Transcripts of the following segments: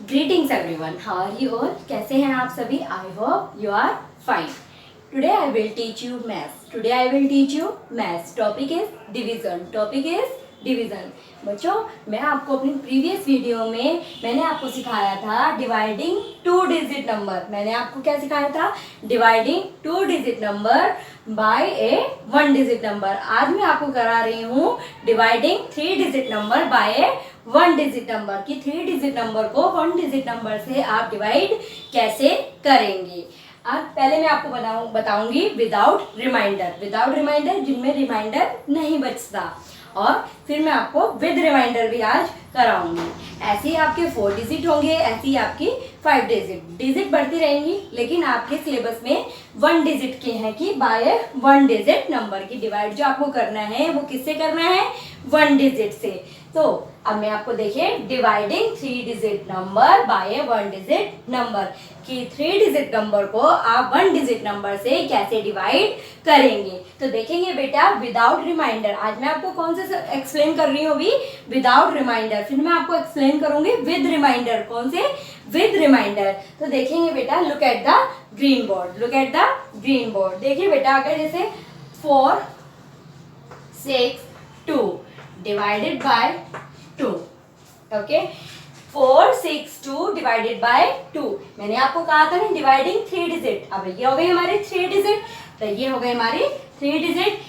Greetings everyone, how are you all? कैसे हैं आप सभी? I hope you are fine. Today I will teach you maths. Topic is division. बच्चों, मैं आपको अपनी प्रीवियस वीडियो में मैंने आपको सिखाया था डिवाइडिंग 2 डिजिट नंबर. मैंने आपको क्या सिखाया था? Dividing 2 digit number by A 1 digit number. आज मैं आपको करा रही हूँ dividing 3 digit number by A 1 digit number. कि 3 डिजिट नंबर को 1 डिजिट नंबर से आप डिवाइड कैसे करेंगे. आज पहले मैं आपको बताऊंगी विदाउट रिमाइंडर जिनमें रिमाइंडर नहीं बचता, और फिर मैं आपको विद रिमाइंडर भी आज कराऊंगी. ऐसे ही आपके 4 डिजिट होंगे, ऐसे ही आपकी 5 डिजिट बढ़ती रहेंगी, लेकिन आपके सिलेबस में 1 डिजिट के हैं कि बाय 1 डिजिट नंबर की डिवाइड जो आपको करना है वो किससे करना है? 1 डिजिट से. तो अब मैं आपको देखिए dividing 3 digit number by 1 digit number कि 3 डिजिट नंबर को आप 1 डिजिट नंबर से कैसे डिवाइड करेंगे. तो देखेंगे बेटा विदाउट रिमाइंडर. आज मैं आपको कौन से एक्सप्लेन कर रही हूँ अभी? Without remainder. फिर मैं आपको एक्सप्लेन करूंगी विद रिमाइंडर. कौन से? With remainder. तो देखेंगे बेटा, look at the green board. देखिए बेटा, अगर जैसे 4 6 2 divided by 2. Okay, 4 6 2 divided by 2. मैंने आपको कहा था ना डिवाइडिंग 3 डिजिट. अब ये हो गई हमारी 3 डिजिट, तो ये हो गई हमारी 3 digit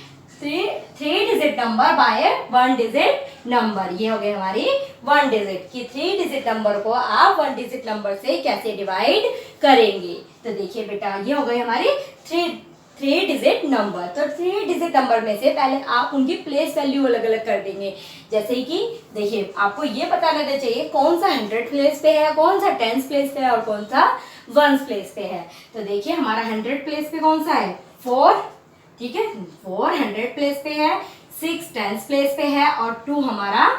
number by 1 digit number. ये हो गई हमारी 1 डिजिट कि 3 डिजिट नंबर को आप 1 डिजिट नंबर से कैसे डिवाइड करेंगे. तो देखिए बेटा, ये हो गई हमारी 3 डिजिट नंबर. तो 3 डिजिट नंबर में से पहले आप उनकी प्लेस वैल्यू अलग अलग कर देंगे. जैसे कि देखिए, आपको ये पता रहना चाहिए कौन सा 100 प्लेस पे है, कौन सा 10 प्लेस पे है और कौन सा 1 प्लेस पे है. तो देखिए हमारा 100 प्लेस पे कौन सा है? 4. ठीक है, 4 100 प्लेस पे है, 6 10 प्लेस पे है और 2 हमारा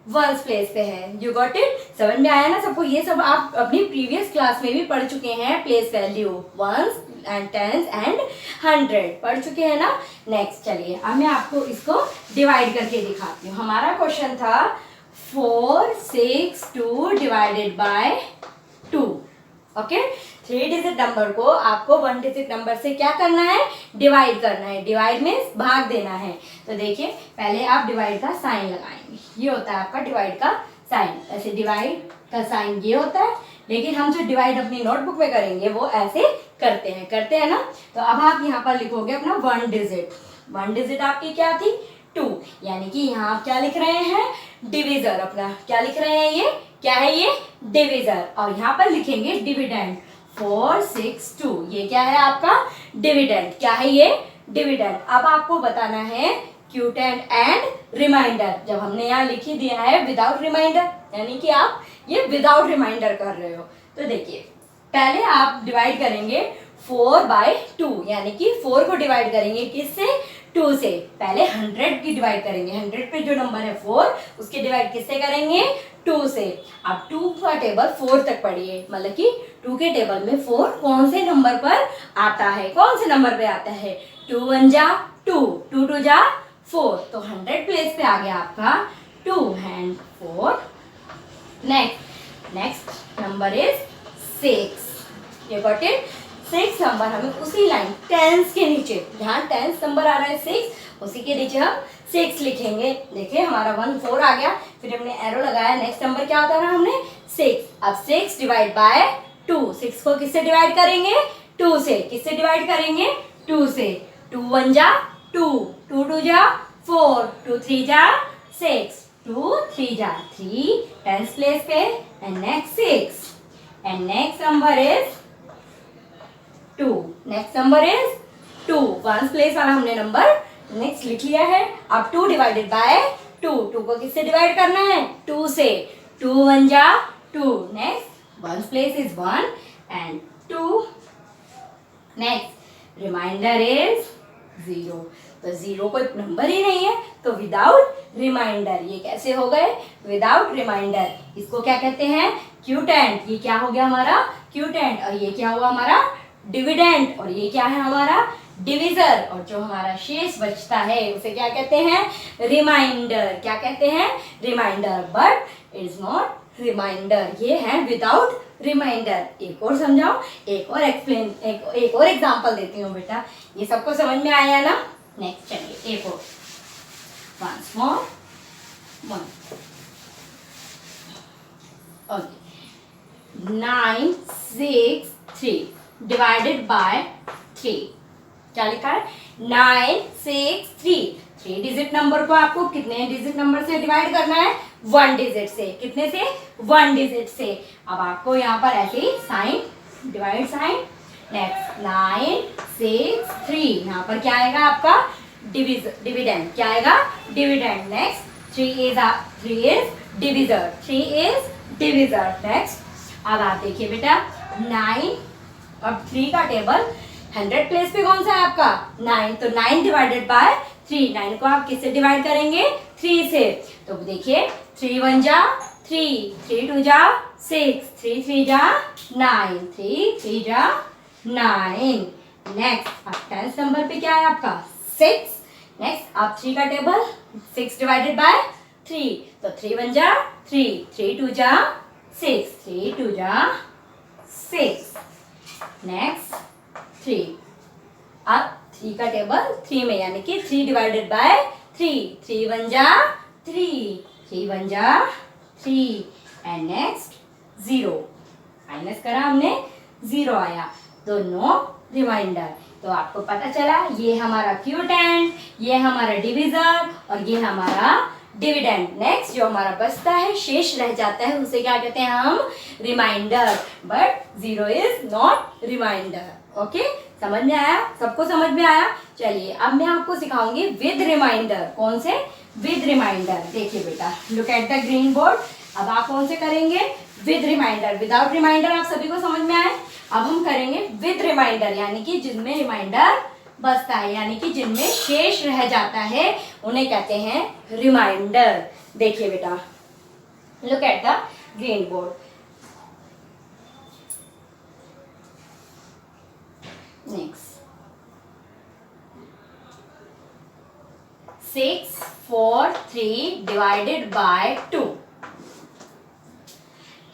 1 प्लेस पे है. You got it? समझ में आया ना सबको? ये सब आप अपनी प्रीवियस क्लास में भी पढ़ चुके हैं. प्लेस वैल्यू 1 एंड 10 एंड 100 पढ़ चुके हैं ना. नेक्स्ट चलिए, अब मैं आपको इसको डिवाइड करके दिखाती हूँ. हमारा क्वेश्चन था 4 6 2 divided by 2. Okay, 3 digit number को आपको 1 डिजिट नंबर से क्या करना है? डिवाइड करना है. डिवाइड मीन्स भाग देना है. तो देखिए, पहले आप डिवाइड का साइन लगाएंगे. ये होता है आपका डिवाइड का साइन. ऐसे डिवाइड का साइन ये होता है, लेकिन हम जो डिवाइड अपनी नोटबुक में करेंगे वो ऐसे करते हैं ना. तो अब आप यहाँ पर लिखोगे अपना 1 डिजिट आपकी क्या थी? 2. यानी कि यहाँ आप क्या लिख रहे हैं? डिविजर. अपना क्या लिख रहे हैं? ये क्या है? ये डिविजर. और यहाँ पर लिखेंगे डिविडेंड. 4 6 2 ये क्या है आपका? डिविडेंड. क्या है ये? डिविडेंड. अब आपको बताना है क्यूटेंड एंड रिमाइंडर. जब हमने यहाँ लिख ही दिया है विदाउट रिमाइंडर, यानी कि आप ये विदाउट रिमाइंडर कर रहे हो. तो देखिए, पहले आप डिवाइड करेंगे 4 बाय 2, यानी कि 4 को डिवाइड करेंगे किससे? 2 से. पहले 100 की डिवाइड करेंगे. 100 पे जो नंबर है 4, उसके डिवाइड किससे करेंगे? 2 से. अब 2 का टेबल 4 तक पढ़िए. मतलब कि 2 के टेबल में 4 कौन से नंबर पर आता है? कौन से नंबर पे आता है? 2 1 जा 2, 2 2 जा 4. तो 100 प्लेस पे आ गया आपका 2 and 4. Next number is 6. ये गॉट इट? 6 नंबर हमें उसी लाइन 10 के नीचे, जहाँ 10 नंबर आ रहा है 6, उसी के नीचे हम 6 लिखेंगे. देखिए हमारा 1 4 आ गया, फिर हमने एरो लगाया. नेक्स्ट नंबर क्या होता है? हमने 6. अब 6 डिवाइड बाय 2. 6 को किससे डिवाइड करेंगे? 2 से. किससे डिवाइड करेंगे? 2 से. 2 1 जा 2, 2 2 जा 4, 2 3 जा 6, 2 3 जा 3 10 प्लेस पे and next 6 and next number is 2. 1 place वाला हमने नंबर नेक्स्ट लिख लिया है. अब 2 डिवाइडेड बाय 2. 2 को किससे डिवाइड करना है? 2 से. 2 1 जा 2. Next 1 place is 1 and 2. Next remainder is 0. तो 0 कोई नंबर ही नहीं है, तो विदाउट रिमाइंडर. ये कैसे हो गए? Without remainder. इसको क्या कहते हैं? क्यूटेंट. ये क्या हो गया हमारा? क्यूटेंट. और ये क्या हुआ हमारा? डिविडेंड. और ये क्या है हमारा? डिविजर, और जो हमारा शेष बचता है उसे क्या कहते हैं, रिमाइंडर। क्या कहते हैं, remainder. But it's not remainder, ये है विदाउट रिमाइंडर। एक और समझाओ, एक और एक्सप्लेन, एक और एग्जांपल देती हूँ बेटा। ये सबको समझ में आया ना। नेक्स्ट चलिए एक और, once more, one, okay, 9 6 3 divided by 3। क्या लिखा है, 9 6 3। 3 डिजिट नंबर को आपको कितने डिजिट नंबर से डिवाइड करना है, 1 डिजिट से। कितने से, 1 डिजिट से। अब आपको यहाँ पर ऐसे ही साइन, डिवाइड साइन। नेक्स्ट 9 6 3, यहाँ पर क्या आएगा आपका, डिविडेंड। क्या आएगा, dividend. Next 3 is divisor, 3 is divisor. Next अब आप देखिए बेटा 9, अब 3 का टेबल 100 प्लेस पे कौन सा है आपका, 9। तो 9 डिवाइडेड बाय 3, 9 को आप किससे डिवाइड करेंगे, 3 से। तो देखिए 3 1 जा 3, 3 2 जा 6, 3 3 जा 9, 3 3 जा 9। नेक्स्ट अब 10th नंबर पे क्या है आपका, 6। नेक्स्ट आप 3 का टेबल 6 डिवाइडेड बाय 3, तो 3 1 जा 3, 3 2 जा 6, 3 2 जा 6। नेक्स्ट 3, अब 3 का टेबल 3 में, यानी कि 3 डिवाइडेड बाय 3, 3 1 जा 3, 3 1 जा 3। एंड नेक्स्ट 0, माइनस करा हमने, 0 आया, तो नो रिमाइंडर। तो आपको पता चला ये हमारा क्यूटेंट, ये हमारा डिविजर और ये हमारा डिविडेंड। नेक्स्ट जो हमारा बचता है, शेष रह जाता है, उसे क्या कहते हैं हम, remainder. But 0 is not remainder. Okay, समझ में आया, सबको समझ में आया। चलिए अब मैं आपको सिखाऊंगी विद रिमाइंडर। कौन से, विद रिमाइंडर। देखिए बेटा, look at the green board. अब आप कौन से करेंगे, विद रिमाइंडर। विदाउट रिमाइंडर आप सभी को समझ में आए। अब हम करेंगे विद रिमाइंडर, यानी कि जिनमें रिमाइंडर बचता है, यानी कि जिनमें शेष रह जाता है, उन्हें कहते हैं रिमाइंडर। देखिए बेटा, look at the green board. Next 6 4 3 divided by 2।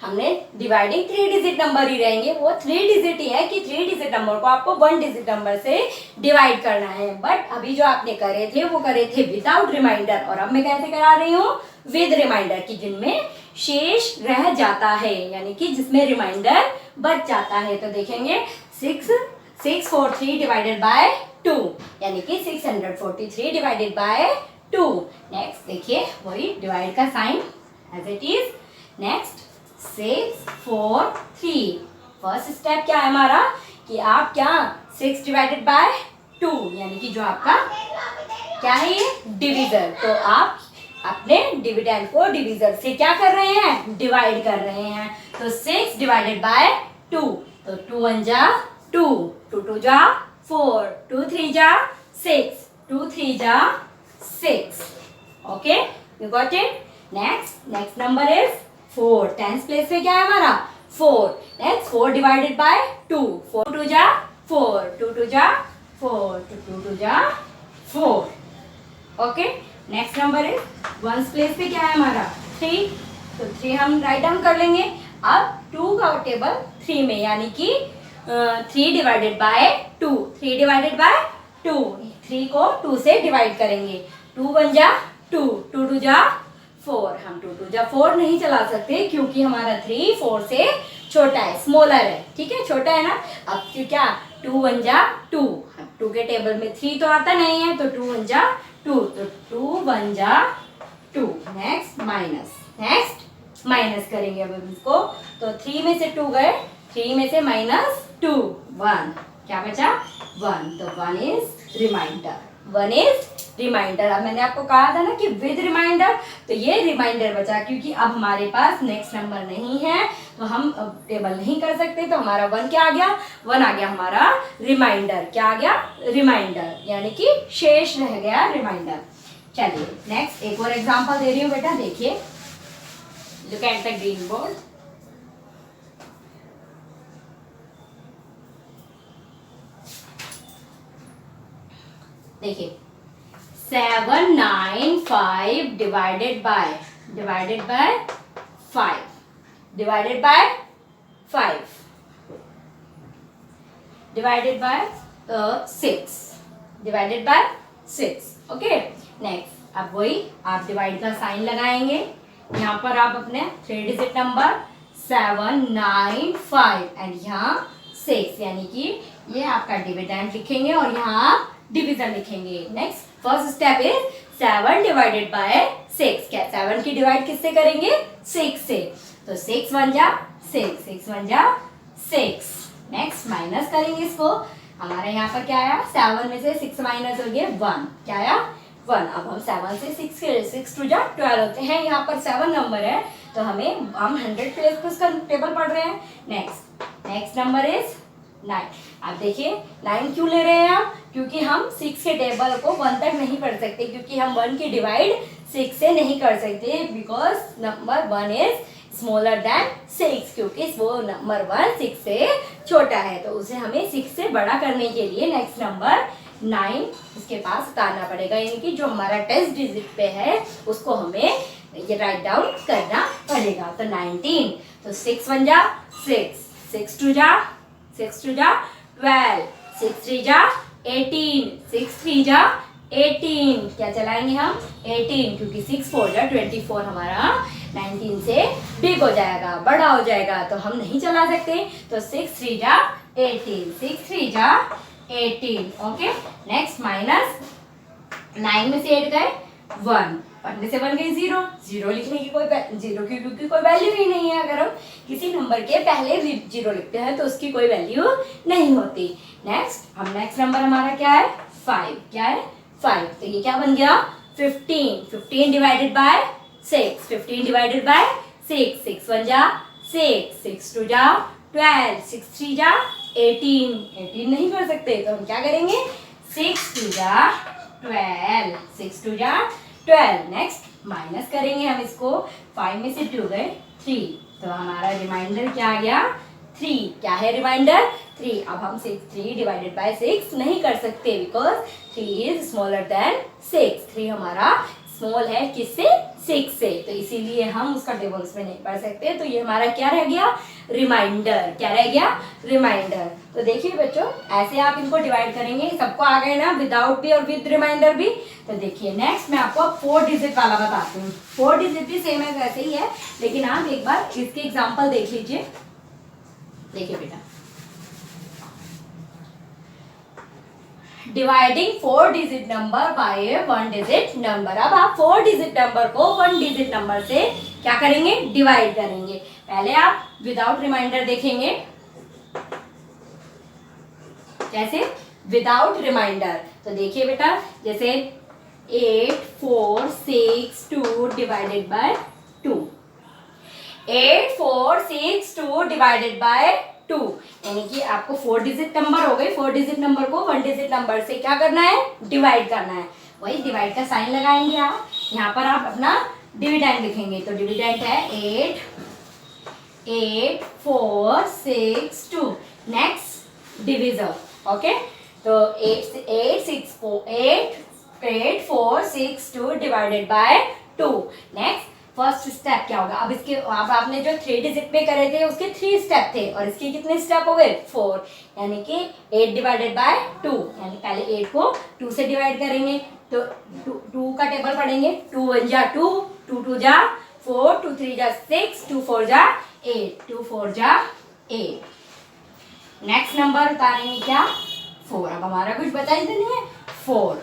हमने डिवाइडिंग 3 डिजिट नंबर ही रहेंगे, वो 3 डिजिट ही है कि 3 डिजिट नंबर को आपको 1 डिजिट नंबर से डिवाइड करना है। बट अभी जो आपने करे थे वो करे थे विदाउट रिमाइंडर, और अब मैं कैसे करा रही हूँ, विद रिमाइंडर, कि जिनमें शेष रह जाता है, यानी कि जिसमें रिमाइंडर बच जाता है। तो देखेंगे 643 डिवाइडेड बाय 2, यानी कि 643 डिवाइडेड बाय 2। नेक्स्ट देखिए वही डिवाइड का sign as it is. Next 6 4 3, first step क्या है हमारा, कि आप क्या 6 डिवाइडेड बाय 2, यानी कि जो आपका क्या है, ये डिविजर। तो आप अपने डिविडेंड को डिविजर से क्या कर रहे हैं, डिवाइड कर रहे हैं। तो 6 डिवाइडेड बाय 2, तो 2 1 जा 2, 2 2 जा 4, 2 3 जा 6, 2 3 जा 6। Okay, you got it. Next number is 4, 10th place पे क्या है हमारा, 4। नेक्स्ट 4 डिवाइडेड बाय 2, 4 2 जा 4, 2 2 जा 4, 2 2 जा 4। Okay, next number is 1st place पे क्या है हमारा, 3। तो 3 हम राइट डाउन कर लेंगे। अब 2 का टेबल 3 में, यानी कि 3 डिवाइडेड बाय 2, 3 डिवाइडेड बाय 2, 3 को 2 से डिवाइड करेंगे। 2 1 जा 2, 2 2 जा 4, हम 2 2 जा 4 नहीं चला सकते क्योंकि हमारा 3 4 से छोटा है, स्मॉलर है, ठीक है, छोटा है ना। अब क्या 2 1 जा 2, 2 के टेबल में 3 तो आता नहीं है, तो 2 1 जा 2, तो 2 1 जा 2। नेक्स्ट माइनस करेंगे अब इसको, तो 3 में से 2 गए, 3 में से माइनस 2, 1, क्या बचा 1, तो 1 इज रिमाइंडर, 1 इज रिमाइंडर। अब मैंने आपको कहा था ना कि विद रिमाइंडर, तो ये रिमाइंडर बचा, क्योंकि अब हमारे पास नेक्स्ट नंबर नहीं है तो हम अब टेबल नहीं कर सकते। तो हमारा 1 क्या आ गया, 1 आ गया हमारा रिमाइंडर। क्या आ गया, रिमाइंडर, यानी कि शेष रह गया रिमाइंडर। चलिए नेक्स्ट एक और एग्जांपल दे रही हूँ बेटा, देखिए, look at the green board. देखिए 795 divided by 5 divided by 5 divided by 6 divided by 6। Okay, next अब वही आप डिवाइड का साइन लगाएंगे। यहाँ पर आप अपने 3 डिजिट नंबर 795 एंड यहाँ 6, यानी कि ये आपका डिविडेंड लिखेंगे और यहाँ आप डिवीजन लिखेंगे। Next first step is 7 divided by 6। क्या 7 की डिवाइड किससे करेंगे? 6 से। तो 6 1 जा 6, 6 1 जा 6। नेक्स्ट माइनस करेंगे इसको। हमारे यहाँ पर क्या आया? 7 में से 6 माइनस हो गया 1। क्या आया? 1। अब हम 7 से 6 2 जा 12 होते हैं। यहाँ पर 7 नंबर है तो हम 100 प्लेस पे उसका टेबल पढ़ रहे हैं। Next number is 9। आप देखिए 9 क्यों ले रहे हैं आप? क्योंकि हम 6 के टेबल को 1 तक नहीं पढ़ सकते, क्योंकि हम 1 की डिवाइड 6 से नहीं कर सकते, because number 1 is smaller than 6, क्योंकि वो नंबर 1 6 से छोटा है, तो उसे हमें 6 से बड़ा करने के लिए नेक्स्ट नंबर 9 उसके पास उतारना पड़ेगा, यानी कि जो हमारा टेस्ट डिजिट पे है उसको हमें ये राइट डाउन करना पड़ेगा। तो 19, तो 6 1 जा 6, 6 2 जा 12, 6 3 जा 18, 6 3 जा 18। क्या चलाएंगे हम? 18, क्योंकि 6 4 जा 24 हमारा 19 से बिग हो जाएगा, बड़ा हो जाएगा, तो हम नहीं चला सकते। तो 6 3 जा 18, 6 3 जा 18। ओके, नेक्स्ट माइनस 9 में से 8 गए 1, पढ़ने से 1 गई 0, 0 लिखने की जीरो की क्योंकि कोई वैल्यू ही नहीं है। अगर हम किसी नंबर के पहले 0 लिखते हैं तो उसकी कोई वैल्यू नहीं होती। नेक्स्ट नंबर हमारा क्या है? 5। क्या है? 5। तो ये क्या बन गया? 15 डिवाइडेड बाय 6, 15 डिवाइडेड बाय 6, 6 1 जा 6, 6 2 जा 12, 6 3 जा 18 नहीं कर सकते, तो हम क्या करेंगे? 6 2 जा 12, 6 2 जा 12। नेक्स्ट माइनस करेंगे हम इसको। 5 में से 2 गए 3, तो हमारा रिमाइंडर क्या आ गया? 3। क्या है रिमाइंडर? 3। अब हम 3 डिवाइडेड बाय 6 नहीं कर सकते, बिकॉज 3 इज स्मॉलर देन 6। 3 हमारा स्मॉल है किससे? 6 से, तो इसीलिए हम उसका टेबल्स में नहीं पढ़ सकते। तो ये हमारा क्या रह गया? रिमाइंडर। क्या रह गया? रिमाइंडर। तो देखिए बच्चों, ऐसे आप इनको डिवाइड करेंगे। सबको आ गए ना, विदाउट भी और विद रिमाइंडर भी। तो देखिए नेक्स्ट मैं आपको 4 डिजिट वाला बताती हूँ। 4 डिजिट भी सेम है, वैसे ही है, लेकिन आप एक बार इसके एग्जाम्पल देख लीजिए। देखिए बेटा, dividing 4 digit number by 1 digit number. अब आप 4 डिजिट नंबर को 1 डिजिट नंबर से क्या करेंगे? डिवाइड करेंगे। पहले आप विदाउट रिमाइंडर देखेंगे। कैसे? Without remainder. तो देखिए बेटा, जैसे 8 4 6 2 डिवाइडेड बाय 2, 8 4 6 2 डिवाइडेड बाय 2, यानी कि आपको 4 डिजिट नंबर हो गए। 4 डिजिट नंबर को 1 डिजिट नंबर से क्या करना है? डिवाइड करना है। वही डिवाइड का साइन लगाएंगे आप। यहाँ पर आप अपना डिविडेंड लिखेंगे। तो डिविडेंड है 8 4 6 2। Next divisor. ओके, तो 8 4 6 2 divided by 2। Next first step क्या होगा? अब इसके अब आपने जो 3 डिजिट पे करे थे उसके 3 स्टेप थे, और इसके कितने स्टेप हो गए? 4, यानी कि 8 डिवाइडेड बाय 2, यानी पहले 8 को 2 से डिवाइड करेंगे। तो 2 का टेबल पढ़ेंगे। 2 1 जा 2, 2 2 जा 4, 2 3 जा 6, 2 4 जा 8, 2 4 जा 8। नेक्स्ट नंबर उतारेंगे क्या? 4। अब हमारा कुछ बचा ही तो नहीं है। 4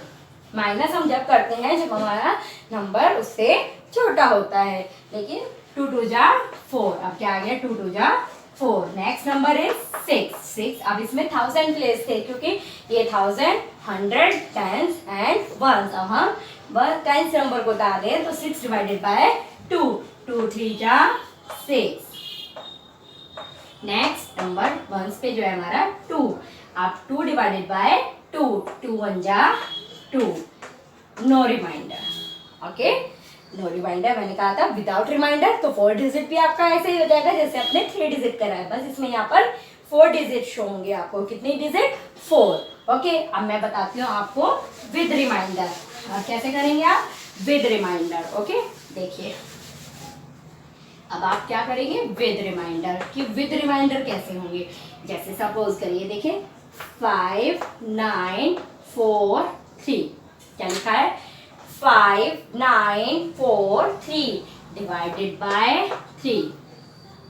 माइनस हम जब करते हैं जब हमारा नंबर उससे छोटा होता है, लेकिन 2 2 जा 4। अब क्या आ गया? 2 2 जा 4। Next number is 6। अब इसमें 1000 प्लेस थे, क्योंकि ये 1000 100 10s एंड 1s। अब हम 10s नंबर को उतार रहे हैं, तो 6 डिवाइडेड बाय 2, 2 3 जा 6। नेक्स्ट नंबर 1s पे जो है हमारा 2। अब 2 डिवाइडेड बाय 2, 2 1 जा 2। No remainder. Okay, no remainder मैंने कहा था विदाउट रिमाइंडर। तो 4 डिजिट भी आपका ऐसे ही हो जाएगा जैसे आपने 3 डिजिट करा है, बस इसमें यहाँ पर 4 डिजिट शो होंगे आपको। कितनी डिजिट? 4। ओके, अब मैं बताती हूँ आपको विद रिमाइंडर। कैसे करेंगे आप? With reminder. ओके, देखिए अब आप क्या करेंगे विद रिमाइंडर, कि विद रिमाइंडर कैसे होंगे। जैसे सपोज करिए, देखिए 5 9 4 3, क्या लिखा है? 5 9 4 3 divided by 3।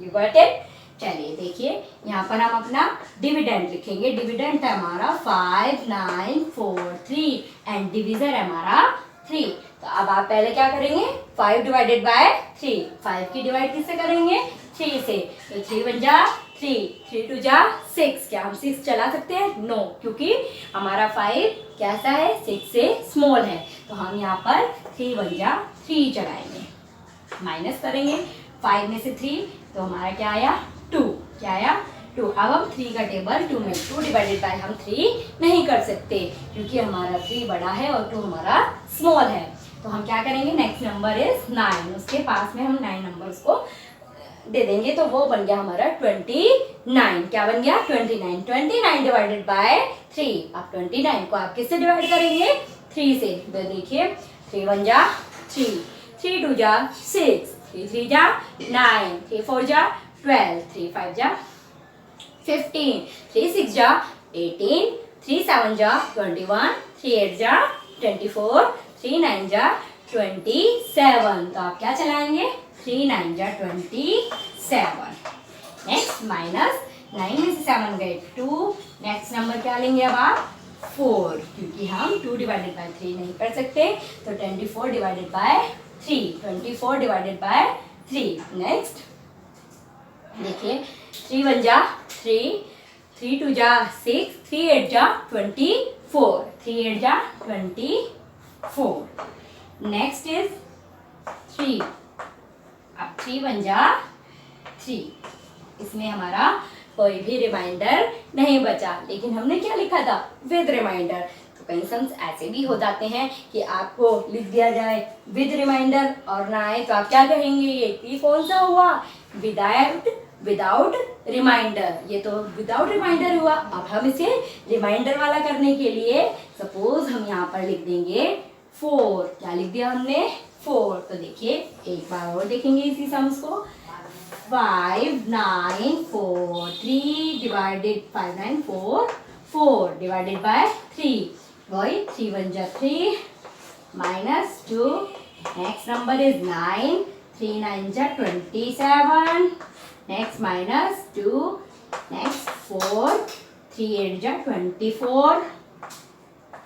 You got it? चलिए देखिए, यहाँ पर हम अपना डिविडेंड लिखेंगे। डिविडेंड है हमारा 5 9 4 3 एंड डिविजर है हमारा 3। तो अब आप पहले क्या करेंगे? 5 डिवाइडेड बाय 3। 5 की डिवाइड किससे करेंगे? 3 से। तो 3 बन जा 3, 3 2 जा 6। क्या हम 6 चला सकते हैं? नो, क्योंकि हमारा 5 कैसा है? 6 से स्मॉल है। तो हम यहाँ पर 3 बन जा 3 चलाएंगे। माइनस करेंगे 5 में से 3, तो हमारा क्या आया? 2। क्या आया? 2। अब हम 3 का टेबल 2 में 2 डिवाइडेड बाय हम 3 नहीं कर सकते, क्योंकि हमारा 3 बड़ा है और 2 हमारा स्मॉल है। तो हम क्या करेंगे? नेक्स्ट नंबर इज 9, उसके पास में हम 9 नंबर्स को दे देंगे। तो वो बन गया हमारा 29। क्या बन गया? 29। 29 डिवाइडेड बाय 3। अब 29 को आप किससे डिवाइड करेंगे? 3 से। तो देखिए 3 1 जा 3, 3 2 जा 6, 3 3 जा 9, 3 4 जा 12, 3 5 जा 15, 3 6 जा 18, 3 7 जा 21, 3 8 जा 24, 3 9 जा 27। तो आप क्या चलाएंगे? 3 9 जा 27। नेक्स्ट माइनस 9 में से 7 गए 2। नेक्स्ट नंबर क्या लेंगे अब आप? 4, क्योंकि हम 2 डिवाइडेड बाय 3 नहीं कर सकते। तो 24 divided by 3, 24 divided by 3। Next देखिए 3 1 जा 3, 3 2 जा 6, 3 8 जा 24, 3 8 जा 24। Next is 3। अब 3 1 जा 3। इसमें हमारा कोई भी रिमाइंडर नहीं बचा, लेकिन हमने क्या लिखा था? With remainder. तो कई सम्स ऐसे भी हो जाते हैं कि आपको लिख दिया जाए विद रिमाइंडर और ना आए तो आप क्या कहेंगे? ये कौन सा हुआ? Without remainder. ये तो विदाउट रिमाइंडर हुआ। अब हम इसे रिमाइंडर वाला करने के लिए सपोज हम यहाँ पर लिख देंगे 4। क्या लिख दिया हमने? 4। तो देखिए एक बार और देखेंगे इसी सम्स को। 5 9 4 3 डिवाइडेड 5 9 4 4 डिवाइडेड बाय 3। वही 3 1 जा 3 माइनस 2। नेक्स्ट नंबर इज 9, 3 9 जा 27। Next minus 2। नेक्स्ट 4, 3 8 जा 24।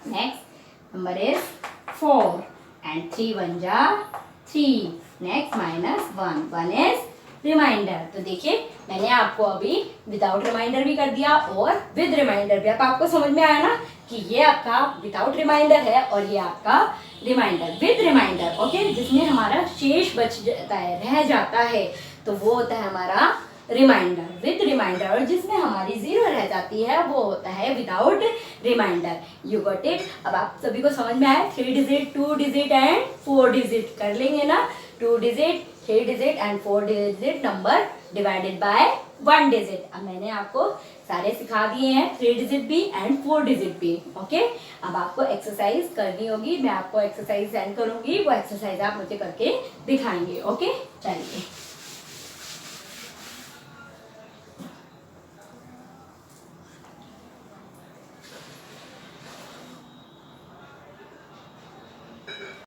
नेक्स्ट नंबर इज 4 एंड 3 1 जा 3। Next minus 1, 1 is remainder. तो देखिए मैंने आपको अभी विदाउट रिमाइंडर भी कर दिया और विद रिमाइंडर भी। अब आपको समझ में आया ना कि ये आपका विदाउट रिमाइंडर है और ये आपका रिमाइंडर विद रिमाइंडर। ओके, जिसमें हमारा शेष बच जाता है, रह जाता है, तो वो होता है हमारा रिमाइंडर विद रिमाइंडर। और जिसमें हमारी 0 रह जाती है वो होता है without remainder. You got it? अब आप सभी को समझ में आया? 3 डिजिट 2 डिजिट एंड 4 डिजिट कर लेंगे ना। 2 digit 3 digit and 4 digit number divided by 1 digit. अब मैंने आपको सारे सिखा दिए हैं, 3 डिजिट भी एंड 4 डिजिट भी। ओके, अब आपको एक्सरसाइज करनी होगी। मैं आपको एक्सरसाइज सेंड करूंगी, वो एक्सरसाइज आप मुझे करके दिखाएंगे। ओके, चलिए।